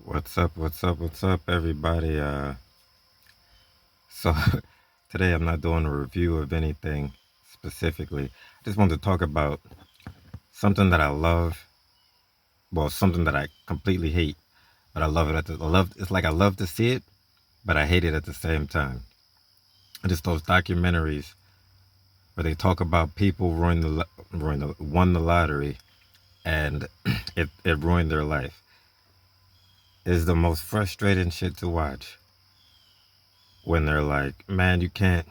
What's up? What's up? What's up, everybody? So today I'm not doing a review of anything specifically. I just wanted to talk about something that I love. Well, something that I completely hate, but I love it. I love. It's like I love to see it, but I hate it at the same time. And it's those documentaries where they talk about people won the lottery, and it ruined their life. It's the most frustrating shit to watch when they're like, man, you can't.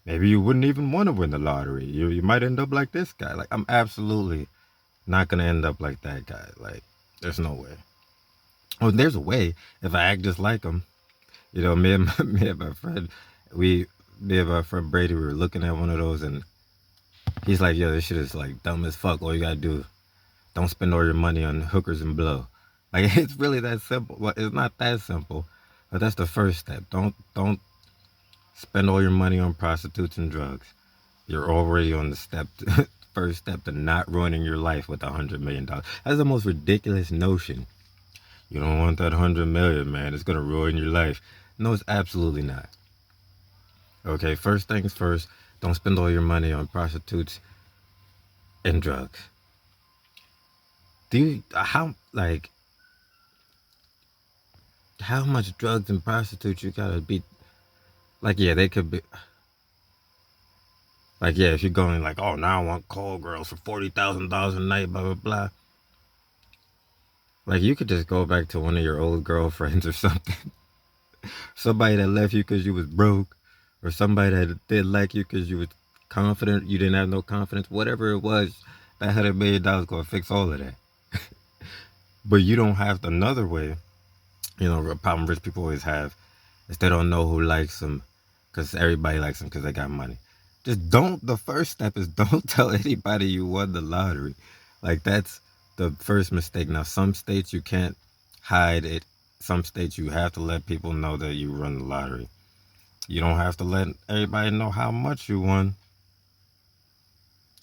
Maybe you wouldn't even want to win the lottery. You might end up like this guy. Like I'm absolutely not gonna end up like that guy. Like there's no way. Oh, there's a way if I act just like him. You know, me and my friend, we me and my friend Brady, we were looking at one of those, and he's like, "Yo, this shit is like dumb as fuck. All you gotta do, don't spend all your money on hookers and blow." Like it's really that simple. Well, it's not that simple, but that's the first step. Don't spend all your money on prostitutes and drugs. You're already on the first step to not ruining your life with $100 million. That's the most ridiculous notion. You don't want that 100 million, man. It's gonna ruin your life. No, it's absolutely not. Okay, first things first. Don't spend all your money on prostitutes and drugs. Do you how much drugs and prostitutes you gotta be? Like, yeah, they could be. Like, yeah, if you're going like, oh, now I want call girls for $40,000 a night, blah blah blah. Like, you could just go back to one of your old girlfriends or something. Somebody that left you because you was broke, or somebody that did like you because you was confident, you didn't have no confidence, whatever it was, that $100 million gonna fix all of that. But you don't have another way. You know, a problem rich people always have is they don't know who likes them because everybody likes them because they got money. Just don't. The first step is don't tell anybody you won the lottery. Like that's the first mistake. Now, some states you can't hide it. Some states you have to let people know that you won the lottery. You don't have to let everybody know how much you won.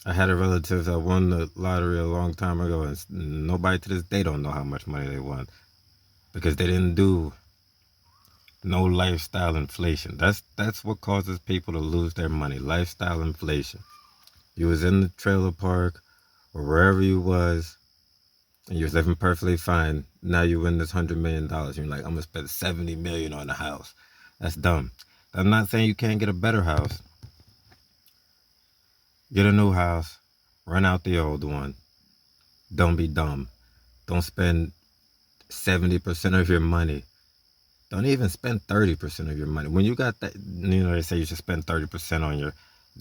I had a relative that won the lottery a long time ago, and nobody to this day don't know how much money they won because they didn't do no lifestyle inflation. That's what causes people to lose their money. Lifestyle inflation. You was in the trailer park or wherever you was, and you was living perfectly fine. Now you win this $100 million. You're like, I'm gonna spend 70 million on a house. That's dumb. I'm not saying you can't get a better house. Get a new house. Run out the old one. Don't be dumb. Don't spend 70% of your money. Don't even spend 30% of your money. When you got that, you know, they say you should spend 30% on your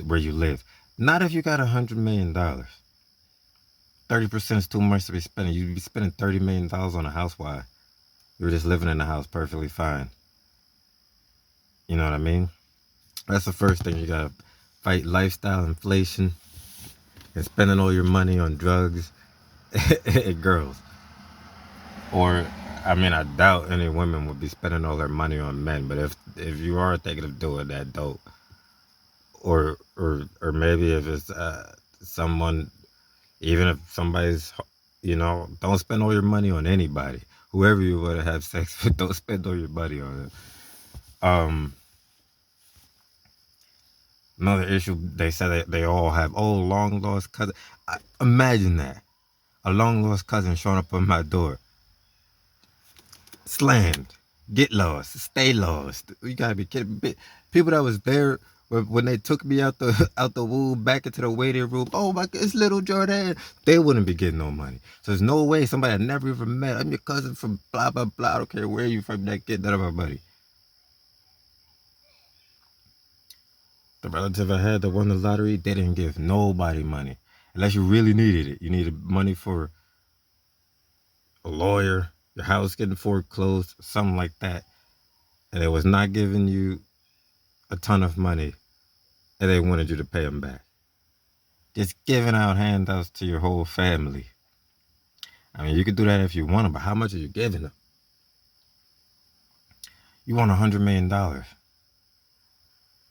where you live. Not if you got $100 million. 30% is too much to be spending. You'd be spending $30 million on a house. Why? You were just living in the house perfectly fine. You know what I mean? That's the first thing you gotta fight: lifestyle inflation and spending all your money on drugs and girls. Or, I mean, I doubt any women would be spending all their money on men. But if you are thinking of doing that, don't. Or maybe if it's someone, even if somebody's, you know, don't spend all your money on anybody. Whoever you want to have sex with, don't spend all your money on it. Another issue, they said that they all have, oh, long lost cousin. Imagine that. A long lost cousin showing up on my door. Slammed. Get lost. Stay lost. You gotta be kidding me. People that was there when they took me out the out the womb back into the waiting room. Oh my God, it's little Jordan. They wouldn't be getting no money. So there's no way somebody I never even met. I'm your cousin from blah blah blah. I don't care where you from. That get none of my money. The relative I had that won the lottery, they didn't give nobody money unless you really needed it. You needed money for a lawyer, your house getting foreclosed, something like that, and it was not giving you a ton of money, and they wanted you to pay them back. Just giving out handouts to your whole family. I mean, you could do that if you want them, but how much are you giving them? You want $100 million.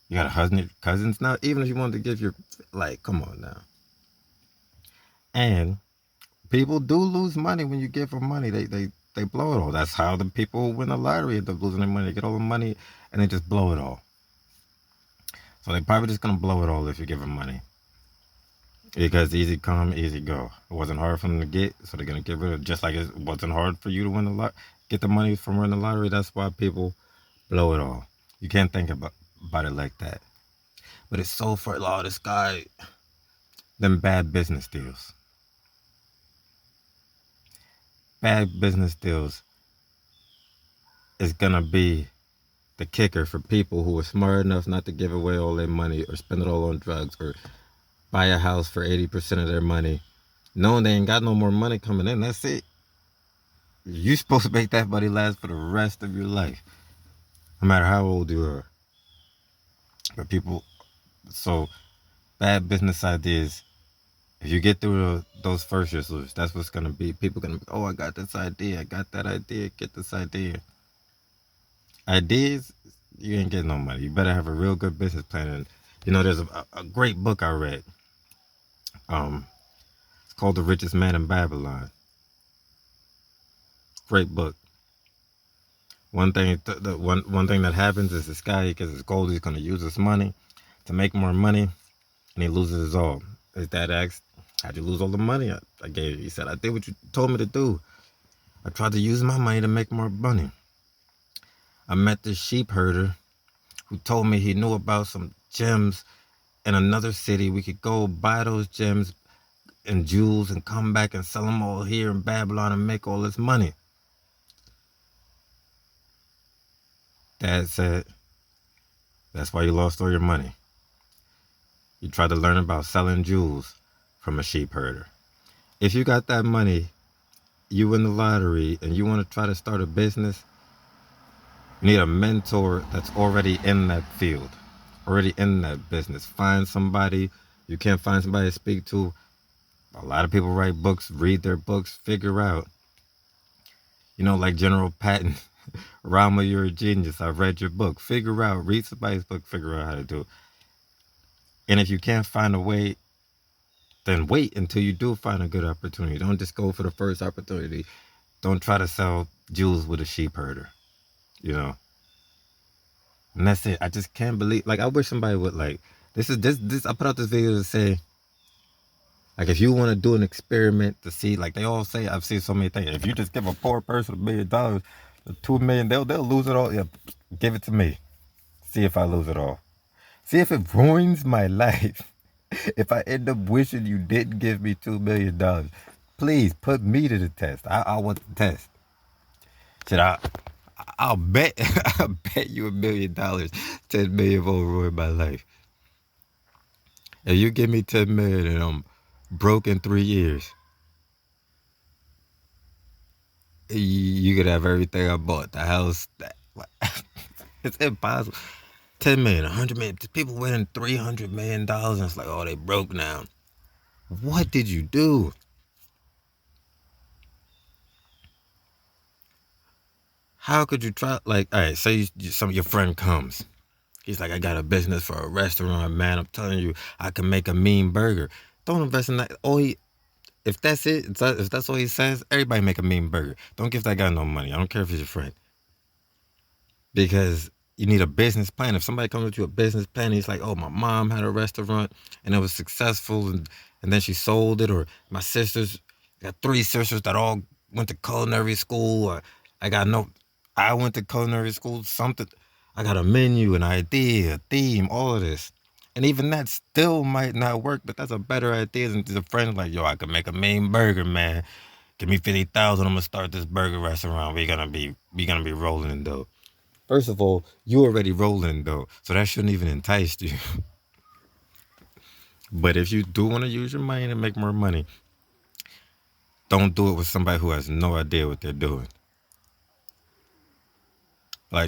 You got a hundred cousins now. Even if you wanted to give your, like, come on now. And people do lose money when you give them money. They they blow it all. That's how the people who win the lottery end up losing their money. They get all the money and they just blow it all. So they probably just gonna blow it all if you give them money. Because easy come, easy go. It wasn't hard for them to get, so they're gonna get rid of it. Just like it wasn't hard for you to win the get the money from winning the lottery. That's why people blow it all. You can't think about it like that. But it's so for all this guy, them bad business deals. Bad business deals is gonna be the kicker for people who are smart enough not to give away all their money or spend it all on drugs or buy a house for 80% of their money, knowing they ain't got no more money coming in. That's it. You supposed to make that money last for the rest of your life, no matter how old you are. But people, so bad business ideas. If you get through those first years, that's what's gonna be. People gonna be, oh, I got this idea, I got that idea, get this idea. Ideas, you ain't getting no money. You better have a real good business plan. And there's a great book I read. It's called The Richest Man in Babylon. Great book. One thing, one thing that happens is this guy, he gets his goal, he's gonna use his money to make more money, and he loses it all. His dad asked, "How'd you lose all the money I gave you?" He said, "I did what you told me to do. I tried to use my money to make more money. I met this sheep herder who told me he knew about some gems in another city. We could go buy those gems and jewels and come back and sell them all here in Babylon and make all this money." Dad said, "That's why you lost all your money. You tried to learn about selling jewels from a sheep herder. If you got that money, you win the lottery, and you want to try to start a business, you need a mentor that's already in that field, already in that business. Find somebody. You can't find somebody to speak to. A lot of people write books, read their books, figure out. Like General Patton, Rama, you're a genius. I've read your book. Figure out, read somebody's book, figure out how to do it. And if you can't find a way, then wait until you do find a good opportunity. Don't just go for the first opportunity. Don't try to sell jewels with a sheep herder, And that's it. I just can't believe, I wish somebody would, this, I put out this video to say, if you want to do an experiment to see, they all say, I've seen so many things. If you just give a poor person $1 million, $2 million, they'll lose it all. Yeah, give it to me. See if I lose it all. See if it ruins my life. If I end up wishing you didn't give me $2 million, please put me to the test. I want the test. I'll bet I'll bet you $1 million, 10 million won't ruin my life. If you give me 10 million and I'm broke in 3 years, you could have everything I bought. The house. It's impossible. 10 million, 100 million. People winning $300 million. And it's oh, they broke now. What did you do? How could you try? All right, say your friend comes. He's like, I got a business for a restaurant, man. I'm telling you, I can make a mean burger. Don't invest in that. If that's it, if that's all he says, everybody make a mean burger. Don't give that guy no money. I don't care if he's your friend. Because you need a business plan. If somebody comes with you a business plan, he's like, oh, my mom had a restaurant and it was successful, and then she sold it. Or my sisters, I got 3 sisters that all went to culinary school. Or I went to culinary school, something. I got a menu, an idea, a theme, all of this. And even that still might not work, but that's a better idea than a friend like, yo, I can make a mean burger, man. Give me 50,000, I'm gonna start this burger restaurant. We gonna be rolling in dough. First of all, you already rolling though, so that shouldn't even entice you. But if you do want to use your money to make more money, don't do it with somebody who has no idea what they're doing.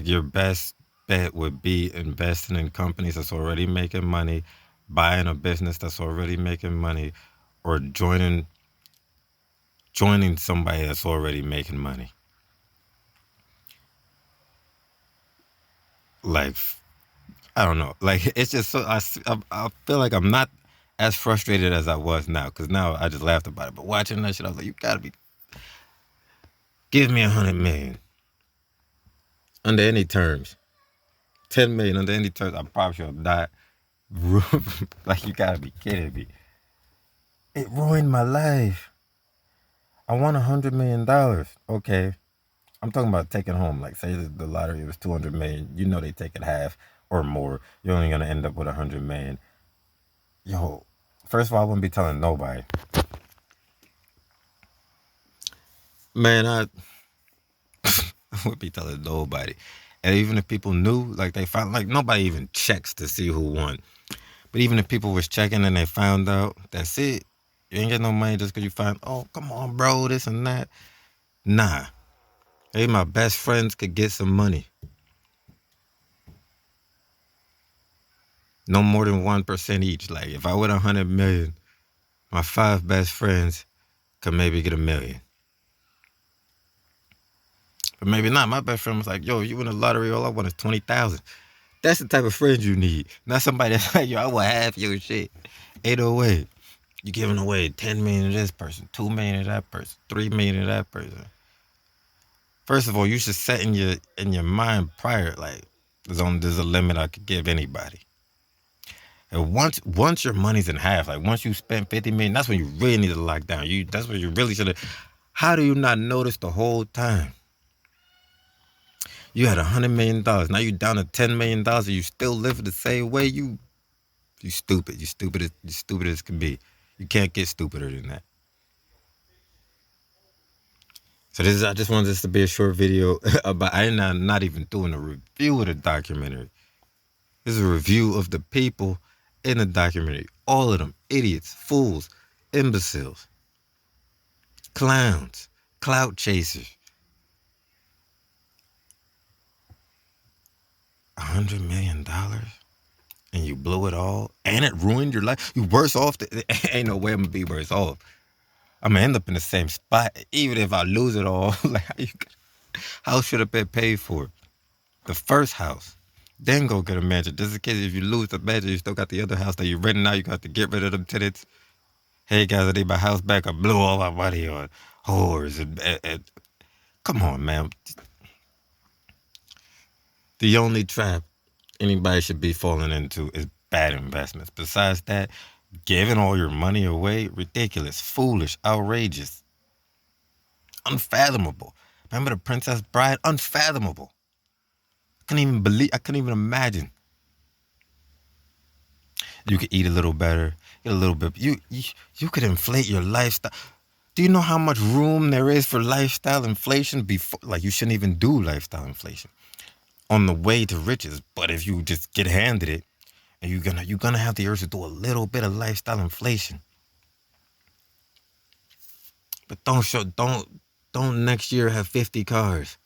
Your best bet would be investing in companies that's already making money, buying a business that's already making money, or joining somebody that's already making money. I don't know. It's just so I feel like I'm not as frustrated as I was now, because now I just laughed about it. But watching that shit, I was like, you gotta be Give me 100 million under any terms. 10 million under any terms. I probably should have died. Like, you gotta be kidding me. It ruined my life. I won $100 million. Okay. I'm talking about taking home. Like, say the lottery was 200 million. You know they take it half or more. You're only gonna end up with 100 million. Yo, first of all, I wouldn't be telling nobody. Man, I wouldn't be telling nobody. And even if people knew, like they found, like nobody even checks to see who won. But even if people was checking and they found out, that's it. You ain't get no money just because you find, oh, come on, bro, this and that. Nah. Maybe my best friends could get some money. No more than 1% each. Like, if I win 100 million, my 5 best friends could maybe get 1 million. But maybe not. My best friend was like, yo, you win the lottery, all I want is 20,000. That's the type of friends you need. Not somebody that's like, yo, I want half your shit. Ain't no way. You giving away 10 million to this person, 2 million to that person, 3 million to that person. First of all, you should set in your mind prior, like, there's a limit I could give anybody. And once your money's in half, like once you spend 50 million, that's when you really need to lock down. That's when you really should have. How do you not notice the whole time? You had $100 million. Now you down to $10 million, and you still live the same way. You stupid. You stupid as can be. You can't get stupider than that. So I just wanted this to be a short video about. I'm not even doing a review of the documentary. This is a review of the people in the documentary. All of them, idiots, fools, imbeciles, clowns, clout chasers. $100 million, and you blew it all, and it ruined your life. You worse off. Ain't no way I'm gonna be worse off. I'm gonna end up in the same spot, even if I lose it all. Like, how should have been paid for? The first house, then go get a mansion. Just in case if you lose the mansion, you still got the other house that you're renting out. You got to get rid of them tenants. Hey guys, I need my house back. I blew all my money on whores and come on, man. The only trap anybody should be falling into is bad investments. Besides that, giving all your money away, ridiculous, foolish, outrageous, unfathomable. Remember the Princess Bride? Unfathomable. I couldn't even imagine. You could eat a little better, get a little bit. You could inflate your lifestyle. Do you know how much room there is for lifestyle inflation before? Like, you shouldn't even do lifestyle inflation on the way to riches. But if you just get handed it, and you're gonna have the urge to do a little bit of lifestyle inflation. But don't next year have 50 cars,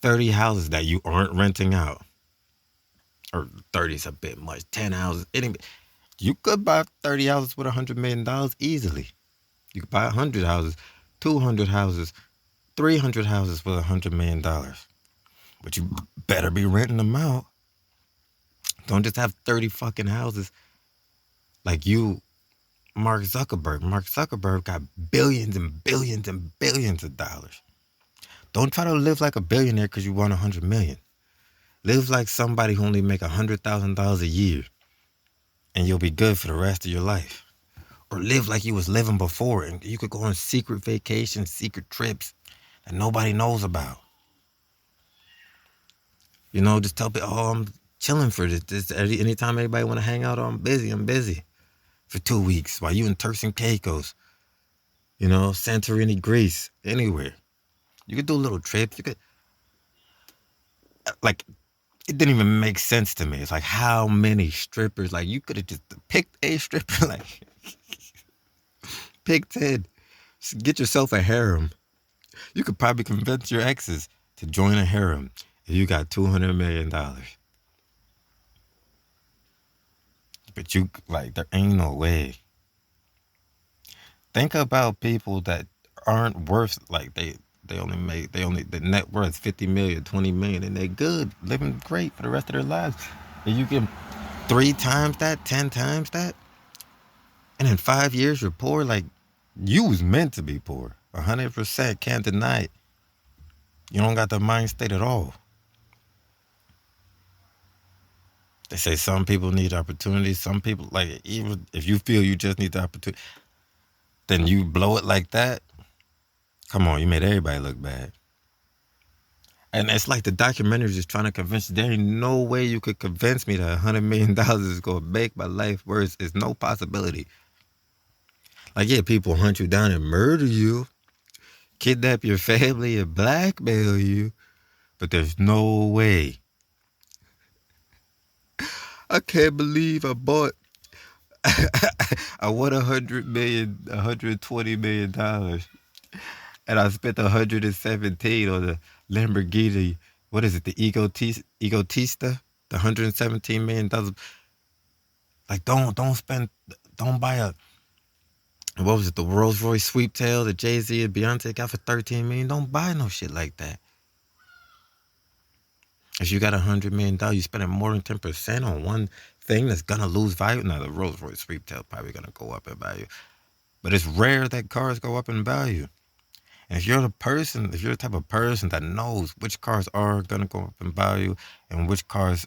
30 houses that you aren't renting out. Or 30 is a bit much. 10 houses. You could buy 30 houses with $100 million easily. You could buy 100 houses, 200 houses, 300 houses with $100 million. But you better be renting them out. Don't just have 30 fucking houses like you, Mark Zuckerberg. Mark Zuckerberg got billions and billions and billions of dollars. Don't try to live like a billionaire because you want 100 million. Live like somebody who only make $100,000 a year, and you'll be good for the rest of your life. Or live like you was living before, and you could go on secret vacations, secret trips that nobody knows about. You know, just tell people, oh, I'm chilling for this. Anytime anybody want to hang out, oh, I'm busy for 2 weeks while you in Turks and Caicos. You know, Santorini, Greece, anywhere. You could do a little trip. You could, like, it didn't even make sense to me. It's like, how many strippers? Like, you could have just picked a stripper. Like, pick 10. Just get yourself a harem. You could probably convince your exes to join a harem if you got $200 million. But you, like, there ain't no way. Think about people that aren't worth, like, the net worth 50 million, 20 million, and they're good, living great for the rest of their lives. And you get 3 times that, 10 times that, and in 5 years you're poor. Like, you was meant to be poor. 100%. Can't deny it. You don't got the mind state at all. They say some people need opportunities. Some people, like, even if you feel you just need the opportunity, then you blow it like that. Come on, you made everybody look bad. And it's like the documentaries is trying to convince you. There ain't no way you could convince me that $100 million is going to make my life worse. It's no possibility. Like, yeah, people hunt you down and murder you, kidnap your family and blackmail you, but there's no way. I can't believe I bought. I won 120 million dollars, and I spent 117 on the Lamborghini. What is it? The Egotista. The $117 million. Like, don't buy a, what was it? The Rolls Royce Sweeptail that Jay Z and Beyonce got for 13 million. Don't buy no shit like that. If you got $100 million, you spending more than 10% on one thing that's gonna lose value. Now the Rolls Royce Sweeptail probably gonna go up in value, but it's rare that cars go up in value. And if you're the type of person that knows which cars are gonna go up in value and which cars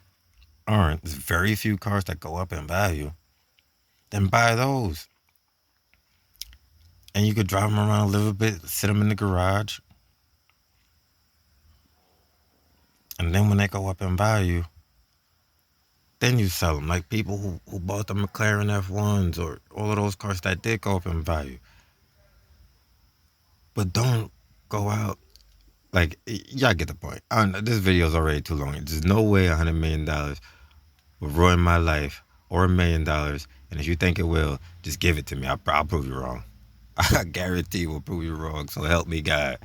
aren't, there's very few cars that go up in value. Then buy those, and you could drive them around a little bit, sit them in the garage, and then when they go up in value, then you sell them. Like people who bought the McLaren F1s or all of those cars that did go up in value. But don't go out. Like, y'all get the point. This video is already too long. There's no way $100 million will ruin my life, or $1 million. And if you think it will, just give it to me. I'll prove you wrong. I guarantee we'll prove you wrong. So help me God.